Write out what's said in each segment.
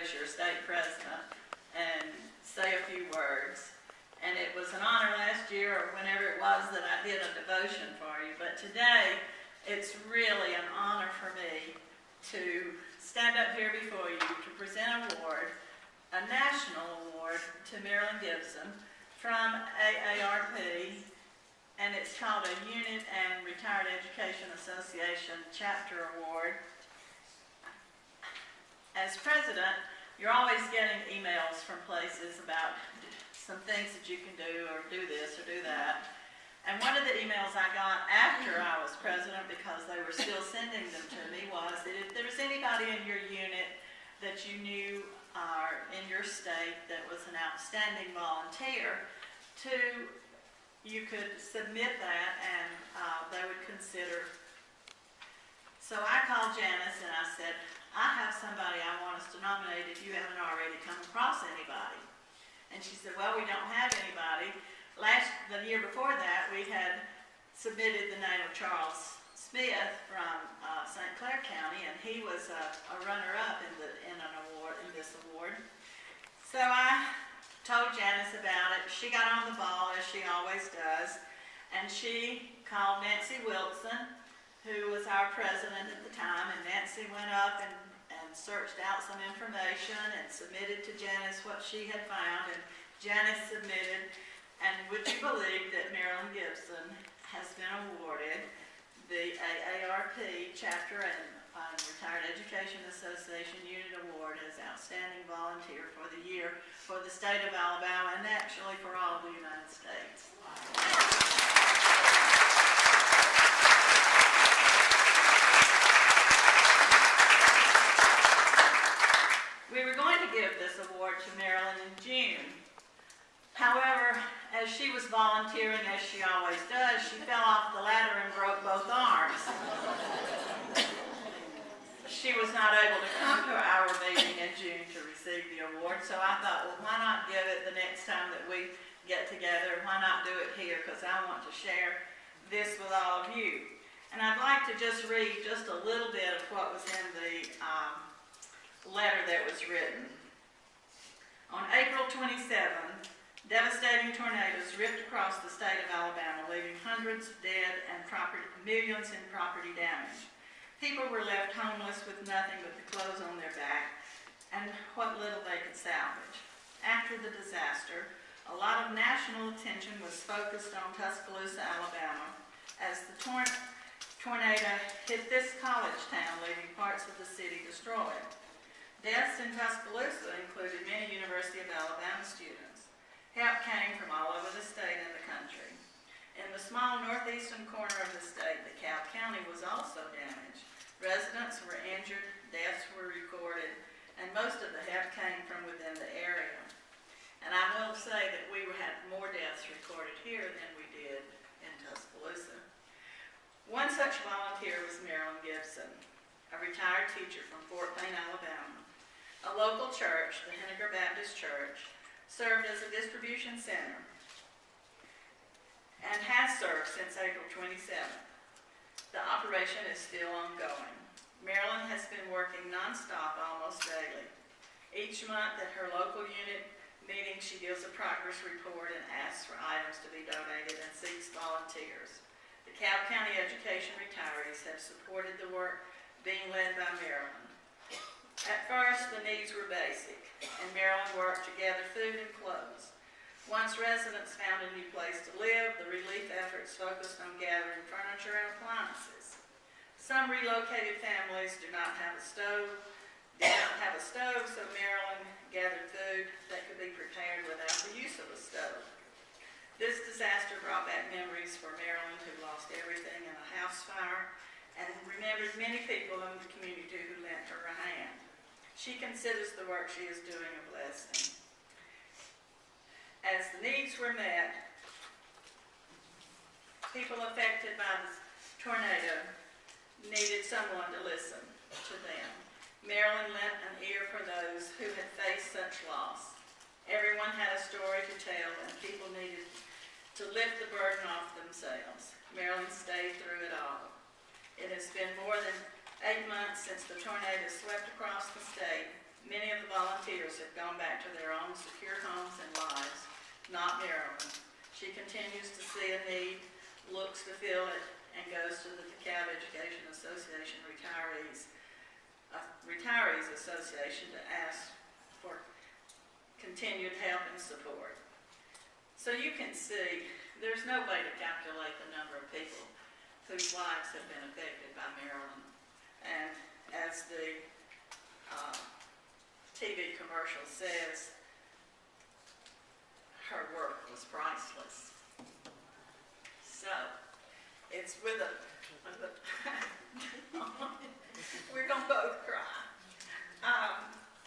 as your state president and say a few words. And it was an honor last year or whenever it was that I did a devotion for you. But today, it's really an honor for me to stand up here before you to present an award, a national award to Marilyn Gibson from AARP, and it's called a Unit and Retired Education Association Chapter Award. As president, you're always getting emails from places about some things that you can do, or do this or do that. And one of the emails I got after I was president, because they were still sending them to me, was that if there was anybody in your unit that you knew or in your state that was an outstanding volunteer, you could submit that and they would consider. So I called Janice and I said, I have somebody I want us to nominate if you haven't already come across anybody. And she said, well, we don't have anybody. The year before that, we had submitted the name of Charles Smith from St. Clair County, and he was a runner-up in this award. So I told Janice about it. She got on the ball, as she always does, and she called Nancy Wilson, who was our president at the time, and Nancy went up and searched out some information and submitted to Janice what she had found, and Janice submitted. And would you believe that Marilyn Gibson has been awarded the AARP Chapter and Retired Education Association Unit Award as Outstanding Volunteer for the year for the state of Alabama, and actually for all of the United States. We were going to give this award to Marilyn in June. However, as she was volunteering, as she always does, she fell off the ladder and broke both arms. She was not able to come to our meeting in June to receive the award, so I thought, well, why not give it the next time that we get together? Why not do it here? Because I want to share this with all of you. And I'd like to just read just a little bit of what was in the letter that was written. On April 27th, devastating tornadoes ripped across the state of Alabama, leaving hundreds dead and millions in property damage. People were left homeless with nothing but the clothes on their back and what little they could salvage. After the disaster, a lot of national attention was focused on Tuscaloosa, Alabama, as the tornado hit this college town, leaving parts of the city destroyed. Deaths in Tuscaloosa included many University of Alabama students. Help came from all over the state and the country. In the small northeastern corner of the state, DeKalb County was also damaged. Residents were injured, deaths were recorded, and most of the help came from within the area. And I will say that we had more deaths recorded here than we did in Tuscaloosa. One such volunteer was Marilyn Gibson, a retired teacher from Fort Payne, Alabama. A local church, the Henniger Baptist Church, served as a distribution center and has served since April 27th. The operation is still ongoing. Marilyn has been working nonstop almost daily. Each month at her local unit meeting, she gives a progress report and asks for items to be donated and seeks volunteers. The DeKalb County education retirees have supported the work being led by Marilyn. At first, the needs were basic, and Marilyn worked to gather food and clothes. Once residents found a new place to live, the relief efforts focused on gathering furniture and appliances. Some relocated families did not have a stove, so Marilyn gathered food that could be prepared without the use of a stove. This disaster brought back memories for Marilyn, who lost everything in a house fire, and remembers many people in the community who lent her a hand. She considers the work she is doing a blessing. As the needs were met, people affected by the tornado needed someone to listen to them. Marilyn lent an ear for those who had faced such loss. Everyone had a story to tell, and people needed to lift the burden off themselves. Marilyn stayed through it all. It has been more than 8 months since the tornado swept across the state. Many of the volunteers have gone back to their own secure homes and lives, not Marilyn. She continues to see a need, looks to fill it, and goes to the DeKalb Education Association Retirees Association to ask for continued help and support. So you can see there's no way to calculate the number of people whose lives have been affected by Marilyn. And as the TV commercial says, her work was priceless. So, it's with a we're going to both cry.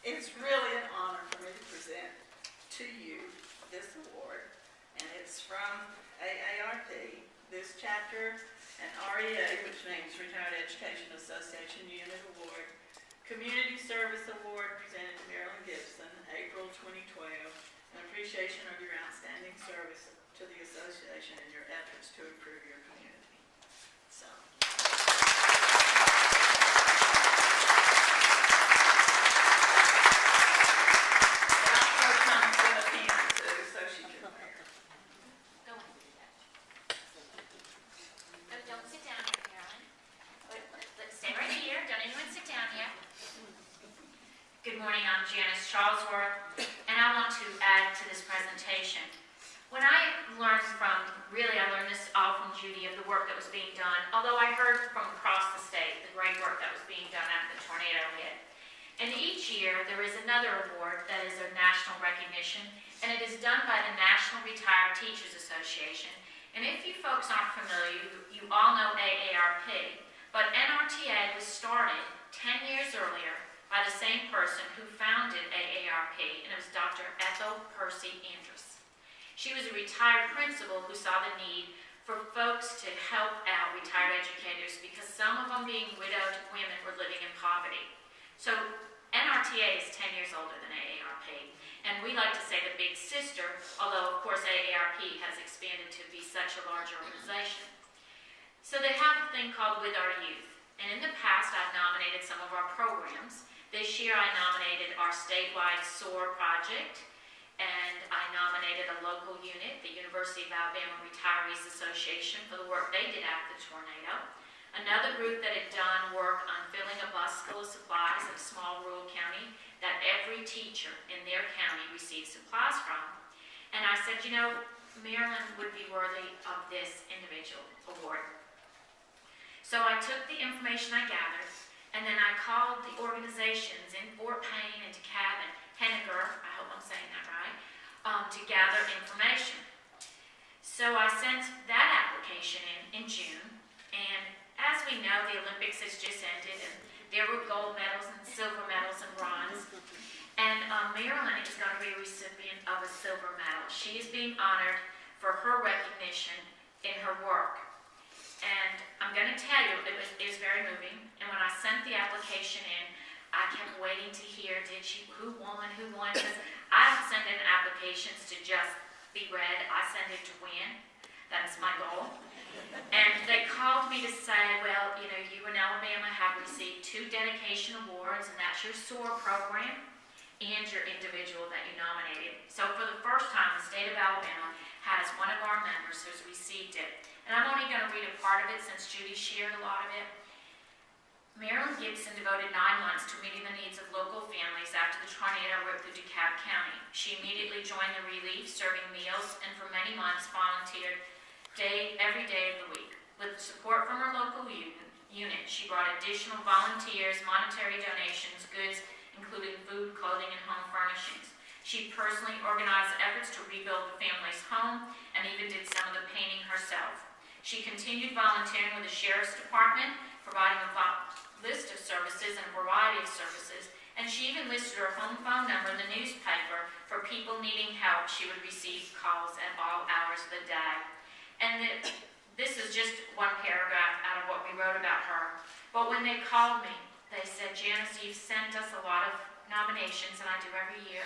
It's really an honor for me to present to you this award, and it's from AARP, this chapter, and REA, which means Retired Education Association Unit Award, Community Service Award presented to Marilyn Gibson, April 2012, in appreciation of your outstanding service to the association and your efforts to improve your community. So. Good morning, I'm Janice Charlesworth, and I want to add to this presentation. When I learned this all from Judy of the work that was being done, although I heard from across the state the great work that was being done after the tornado hit. And each year there is another award that is of national recognition, and it is done by the National Retired Teachers Association. And if you folks aren't familiar, you all know AARP, but NRTA was started 10 years earlier by the same person who founded AARP, and it was Dr. Ethel Percy Andrus. She was a retired principal who saw the need for folks to help out retired educators because some of them, being widowed women, were living in poverty. So NRTA is 10 years older than AARP, and we like to say the big sister, although of course AARP has expanded to be such a large organization. So they have a thing called With Our Youth, and in the past I've nominated some of our programs. This year I nominated our statewide SOAR project, and I nominated a local unit, the University of Alabama Retirees Association, for the work they did after the tornado. Another group that had done work on filling a bus full of supplies in a small rural county that every teacher in their county received supplies from. And I said, you know, Marilyn would be worthy of this individual award. So I took the information I gathered, and then I called the organizations in Fort Payne and DeKalb and Henniker, I hope I'm saying that right, to gather information. So I sent that application in June, and as we know, the Olympics has just ended, and there were gold medals and silver medals and bronze. And Marilyn is going to be a recipient of a silver medal. She is being honored for her recognition in her work. And I'm going to tell you, it was very moving. And when I sent the application in, I kept waiting to hear, who won? Because I don't send in applications to just be read. I send it to win. That's my goal. And they called me to say, well, you know, you in Alabama have received 2 dedication awards, and that's your SOAR program and your individual that you nominated. So for the first time, the state of Alabama has one of our members who's received it. And I'm only going to read a part of it since Judy shared a lot of it. Marilyn Gibson devoted 9 months to meeting the needs of local families after the tornado ripped through DeKalb County. She immediately joined the relief, serving meals, and for many months volunteered every day of the week. With support from her local unit, she brought additional volunteers, monetary donations, goods, including food, clothing, and home furnishings. She personally organized efforts to rebuild the family's home and even did some of the painting herself. She continued volunteering with the Sheriff's Department, providing a list of services and a variety of services, and she even listed her home phone number in the newspaper for people needing help. She would receive calls at all hours of the day. And this is just one paragraph out of what we wrote about her. But when they called me, they said, Janice, you've sent us a lot of nominations, and I do every year,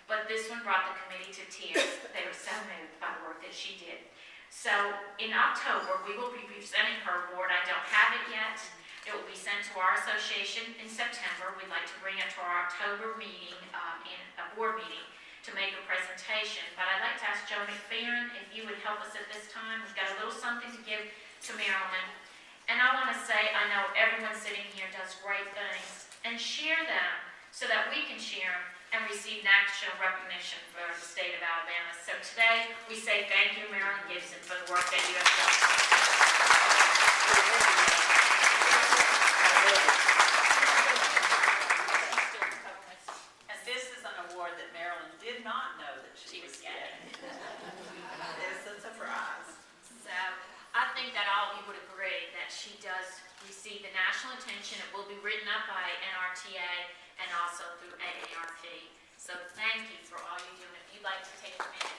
but this one brought the committee to tears. They were so moved by the work that she did. So in October, we will be presenting her award. I don't have it yet, It will be sent to our association in September. We'd like to bring it to our October meeting, in a board meeting, to make a presentation. But I'd like to ask Joe McFerrin if you would help us at this time. We've got a little something to give to Marilyn. And I want to say, I know everyone sitting here does great things, and share them so that we can share them and receive national recognition for the state of Alabama. So today, we say thank you, Marilyn Gibson, for the work that you have done. And this is an award that Marilyn did not know that she was getting. It's a surprise. So I think that all of you would agree that she does receive the national attention. It will be written up by NRTA and also through AARP. So thank you for all you do. And if you'd like to take a minute.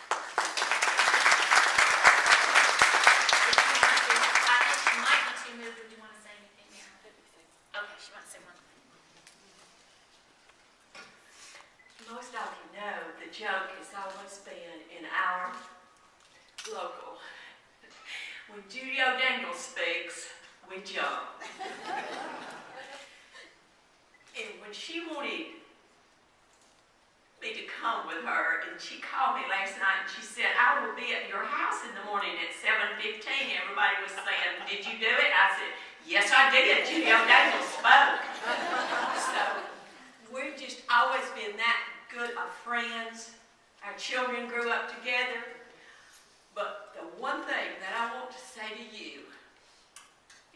I think she might be too moved. Would you want to say anything, Marilyn? Okay, she wants to say one thing. Most of you know the joke has always been in our local. When Judy O'Daniel speaks, we jump. And when she wanted me to come with her, and she called me last night and she said, I will be at your house in the morning at 7:15. Everybody was saying, did you do it? I said, yes, I did. Judy O'Daniel spoke. So we've just always been that good of friends. Our children grew up together. But the one thing that I want to say to you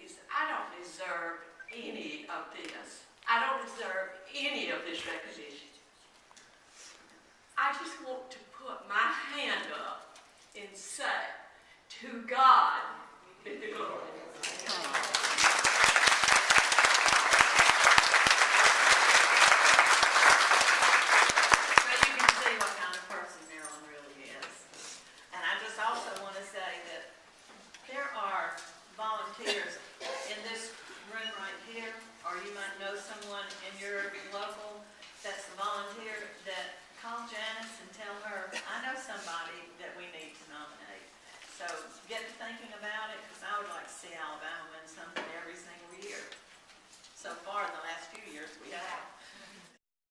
is I don't deserve any of this. I don't deserve any of this recognition. I just want to put my hand up and say, to God be the glory. Also want to say that there are volunteers in this room right here, or you might know someone in your local that's a volunteer, that call Janice and